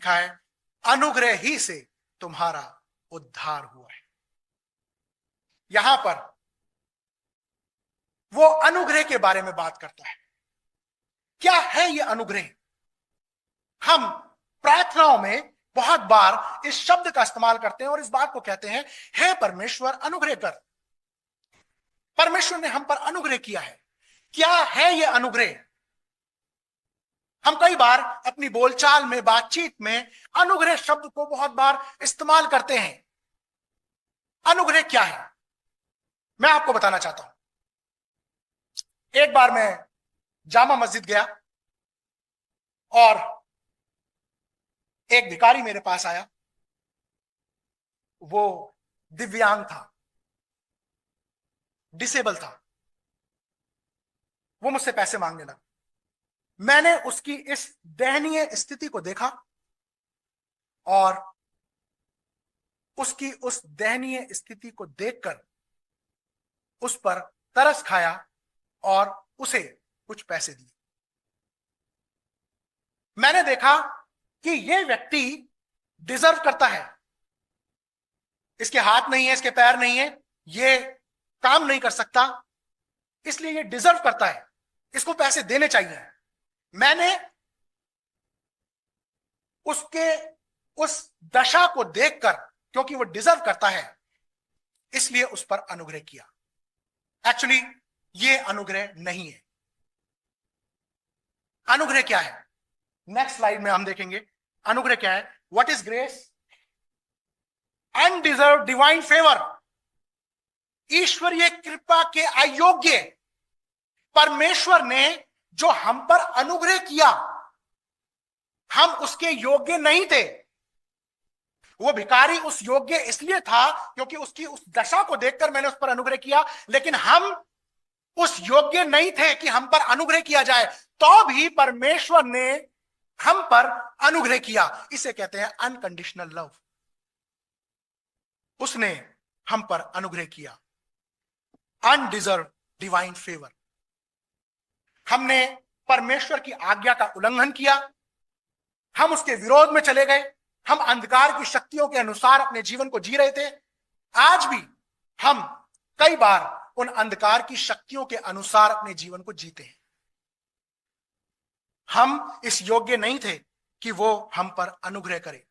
लिखा है, अनुग्रह ही से तुम्हारा उद्धार हुआ है। यहां पर वो अनुग्रह के बारे में बात करता है। क्या है ये अनुग्रह? हम प्रार्थनाओं में बहुत बार इस शब्द का इस्तेमाल करते हैं और इस बात को कहते हैं, हे परमेश्वर अनुग्रह कर। परमेश्वर ने हम पर अनुग्रह किया है। क्या है ये अनुग्रह? हम कई बार अपनी बोलचाल में, बातचीत में अनुग्रह शब्द को बहुत बार इस्तेमाल करते हैं। अनुग्रह क्या है मैं आपको बताना चाहता हूं। एक बार मैं जामा मस्जिद गया और एक भिखारी मेरे पास आया। वो दिव्यांग था, डिसेबल था। वो मुझसे पैसे मांगने लगा। मैंने उसकी इस दयनीय स्थिति को देखा और उसकी उस दयनीय स्थिति को देखकर उस पर तरस खाया और उसे कुछ पैसे दिए। मैंने देखा कि यह व्यक्ति डिजर्व करता है। इसके हाथ नहीं है, इसके पैर नहीं है, ये काम नहीं कर सकता, इसलिए ये डिजर्व करता है, इसको पैसे देने चाहिए। मैंने उसके उस दशा को देखकर, क्योंकि वो डिजर्व करता है, इसलिए उस पर अनुग्रह किया। एक्चुअली ये अनुग्रह नहीं है। अनुग्रह क्या है? नेक्स्ट स्लाइड में हम देखेंगे अनुग्रह क्या है। What is grace? Undeserved divine favour, ईश्वरीय कृपा के अयोग्य परमेश्वर ने जो हम पर अनुग्रह किया, हम उसके योग्य नहीं थे। वो भिखारी उस योग्य इसलिए था क्योंकि उसकी उस दशा को देखकर मैंने उस पर अनुग्रह किया, लेकिन हम उस योग्य नहीं थे कि हम पर अनुग्रह किया जाए, तो भी परमेश्वर ने हम पर अनुग्रह किया। इसे कहते हैं अनकंडीशनल लव। उसने हम पर अनुग्रह किया, अनडिजर्व डिवाइन फेवर। हमने परमेश्वर की आज्ञा का उल्लंघन किया, हम उसके विरोध में चले गए, हम अंधकार की शक्तियों के अनुसार अपने जीवन को जी रहे थे। आज भी हम कई बार उन अंधकार की शक्तियों के अनुसार अपने जीवन को जीते हैं। हम इस योग्य नहीं थे कि वो हम पर अनुग्रह करे।